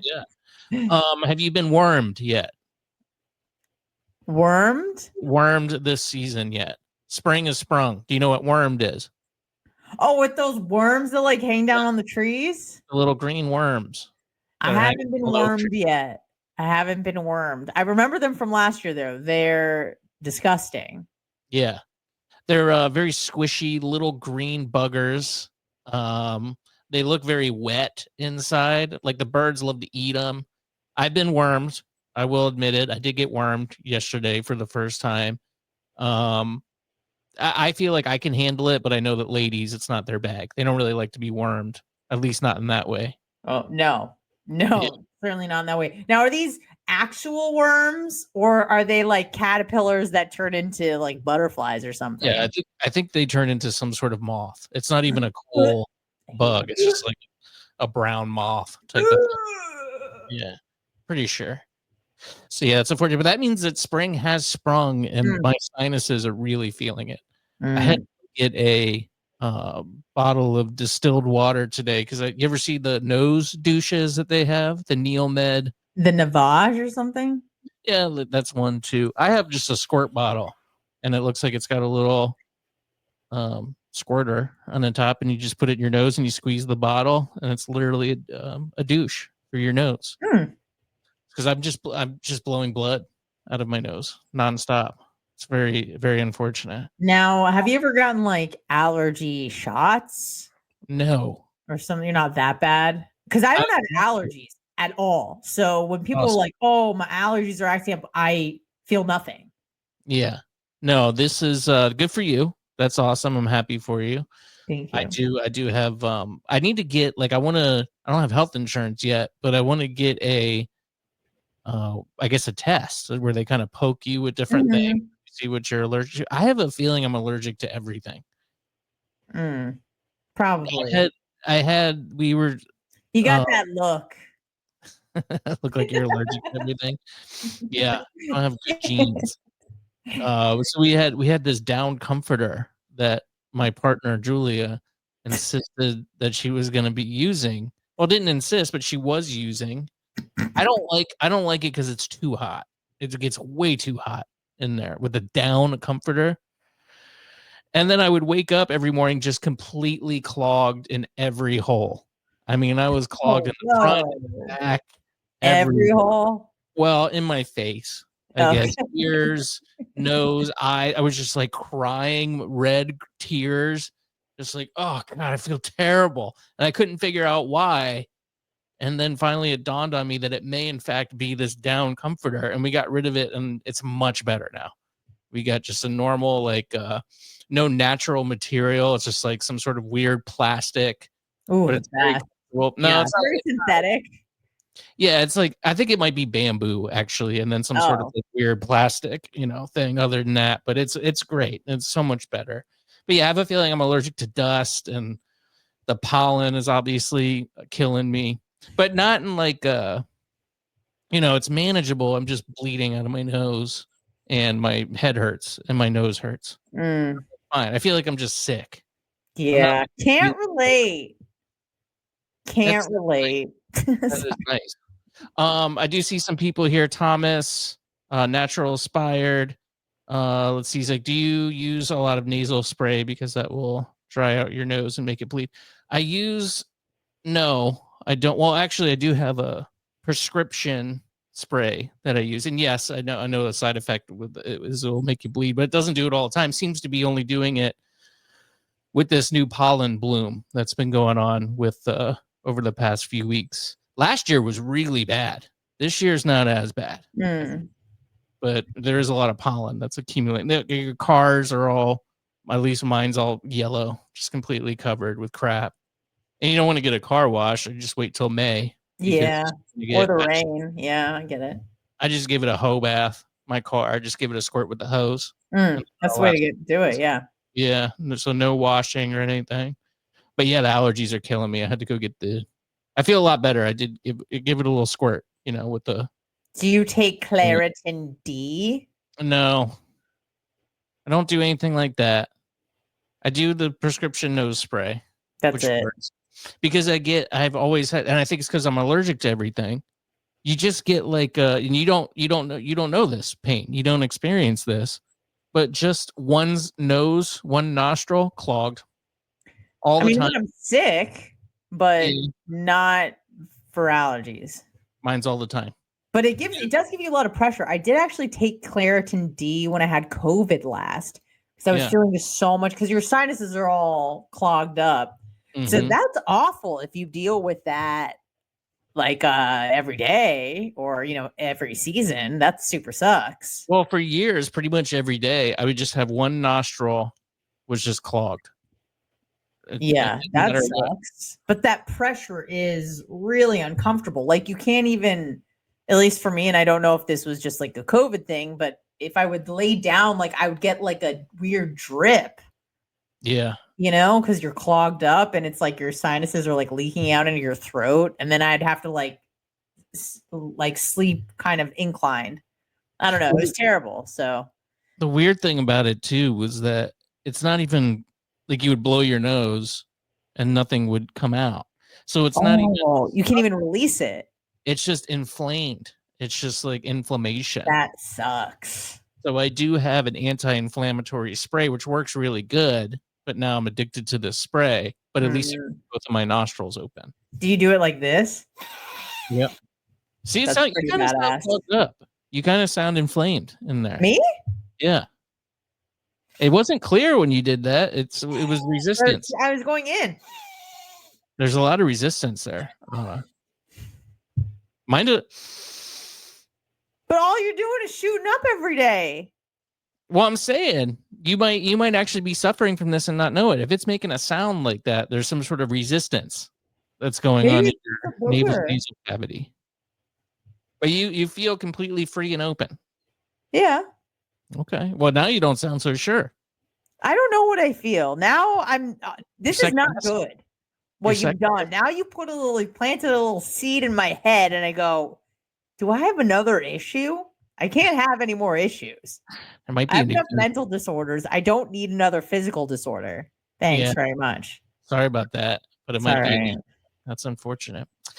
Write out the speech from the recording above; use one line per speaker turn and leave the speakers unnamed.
Yeah. Have you been wormed yet?
Wormed?
Wormed this season yet? Spring is sprung. Do you know what wormed is?
Oh, with those worms that like hang down on the trees?
The little green worms
I
that are hanging
haven't been
on the oak tree.
wormed yet. I haven't been wormed. I remember them from last year though. They're disgusting.
Yeah. They're very squishy little green buggers. Um, they look very wet inside. Like the birds love to eat them. I've been wormed. I will admit it. I did get wormed yesterday for the first time. Um, I feel like I can handle it, but I know that ladies, it's not their bag. They don't really like to be wormed, at least not in that way.
Oh, no.
Yeah,
No, certainly not in that way. Now, are these actual worms or are they like caterpillars that turn into like butterflies or
yeah.
something?
I think they turn into some sort of moth. It's not even a cool
I hate
bug. It's just like a brown moth type of thing. Yeah, pretty sure. So yeah, it's unfortunate, but that means that spring has sprung, and my sinuses are really feeling it. I had
Mm.
to get a bottle of distilled water today because you ever see the nose douches that they have, the Neomed?
The Navage or something?
Yeah, that's one too. I have just a squirt bottle, and it looks like it's got a little squirter on the top, and you just put it in your nose and you squeeze the bottle, and it's literally a douche for your nose.
Hmm.
Because I'm just blowing blood out of my nose nonstop. It's very, very unfortunate.
Now, have you ever gotten like allergy shots
No.
or something? You're not that bad because I
I,
don't have allergies at all. So when people are
awesome.
like, "Oh, my allergies are acting up," I feel nothing.
Yeah. No, this is good for you. That's awesome. I'm happy for you.
Thank
I
you.
do I do have I need to get like I don't have health insurance yet, but I want to get a I guess a test where they kind of poke you with different things,
Mhm.
see what you're allergic to. I have a feeling I'm allergic to everything.
Mm,
I
probably.
had I had we were
You got
uh
that look.
look like you're allergic to everything. Yeah, I don't have good genes. So we had this down comforter that my partner Julia insisted that she was going to be using. Well, didn't insist, but she was using. I don't like it because it's too hot. It gets way too hot in there with the down comforter. And then I would wake up every morning just completely clogged in every hole. I mean, I was clogged
Oh,
in the front,
no.
back,
Every
everywhere.
hole?
Well, in my face, I
Okay.
guess, ears, nose, eye. I was just like crying red tears, just like, oh God, I feel terrible. And I couldn't figure out why. And then finally it dawned on me that it may in fact be this down comforter. And we got rid of it and it's much better now. We got just a normal, like no natural material. It's just like some sort of weird plastic, but
Ooh,
it's very
that.
well, no,
Yeah,
it's
it's
not.
very synthetic.
Yeah, it's like I think it might be bamboo actually, and then some sort of
Oh.
like weird plastic, thing other than that. But it's great. It's so much better. But yeah, I have a feeling I'm allergic to dust and the pollen is obviously killing me. But not in like it's manageable. I'm just bleeding out of my nose and my head hurts and my nose hurts.
Mm,
Fine. I feel like I'm just sick. I'm not
yeah.
really
Can't relate.
that's
Can't relate.
that is nice. I do see some people here. Thomas, natural aspired. Let's see. He's like, do you use a lot of nasal spray because that will dry out your nose and make it bleed? No, I don't. Well, actually, I do have a prescription spray that I use, and yes, I know the side effect with it is it will make you bleed, but it doesn't do it all the time. Seems to be only doing it with this new pollen bloom that's been going on with over the past few weeks. Last year was really bad. This year's not as bad,
Mm.
but there is a lot of pollen that's accumulating. Your cars are all, at least mine's all yellow, just completely covered with crap. And you don't want to get a car wash. You just wait till May because
Yeah.
you
Or
get.
the rain. Yeah, I get it.
I just give it a hoe bath. My car, I just give it a squirt with the hose. And
That's the
that'll
way to
last.
do it. Yeah.
Yeah, so no washing or anything. But yeah, the allergies are killing me. I had to go get the. I feel a lot better. I did give it a little squirt, with the.
Do you take Claritin D?
No, I don't do anything like that. I do the prescription nose spray,
That's
which
it.
works. because I've always had, and I think it's because I'm allergic to everything. You just get like, and you don't know this pain. You don't experience this, but just one nostril clogged all
I
the
mean,
time.
when I'm sick, but
Yeah,
not for allergies.
mine's all the time.
But it does give you a lot of pressure. I did actually take Claritin D when I had COVID last because I was
Yeah.
feeling just so much because your sinuses are all clogged up. So
Mhm.
that's awful if you deal with that like every day or every season. That super sucks.
Well, for years, pretty much every day, I would just have one nostril was just clogged. And
Yeah,
no
that
matter what.
sucks. But that pressure is really uncomfortable. Like you can't even, at least for me, and I don't know if this was just like a COVID thing, but if I would lay down, like I would get like a weird drip,
Yeah.
because you're clogged up and it's like your sinuses are like leaking out into your throat. And then I'd have to like sleep kind of inclined. I don't know. It
Well,
was terrible. So,
the weird thing about it too was that it's not even like you would blow your nose and nothing would come out. So it's not even,
oh, you can't even release it.
it's just inflamed. It's just like inflammation.
That sucks.
So I do have an anti-inflammatory spray, which works really good, but now I'm addicted to this spray, but at least it
Mm.
keeps both of my nostrils open.
Do you do it like this?
Yep. See,
That's
you
pretty
kind of sound
badass.
plugged up. You kind of sound inflamed in there.
Me?
Yeah. It wasn't clear when you did that. It was
Or
resistance.
I was going in.
There's a lot of resistance there. Mine do.
But all you're doing is shooting up every day.
Well, I'm saying you might actually be suffering from this and not know it. If it's making a sound like that, there's some sort of resistance that's going on
Maybe
in
it's
your
a booger.
nasal cavity. But you feel completely free and open.
Yeah.
Okay. Well, now you don't sound so sure.
I don't know what I feel. Now this is not good. What you've done. Now you planted a little seed in my head and I go, do I have another issue? I can't have any more issues.
There might
I
be
have enough mental disorders. I don't need another physical disorder. Thanks
Yeah.
very much.
Sorry about that, but it
It's
might
all
be.
right.
That's unfortunate.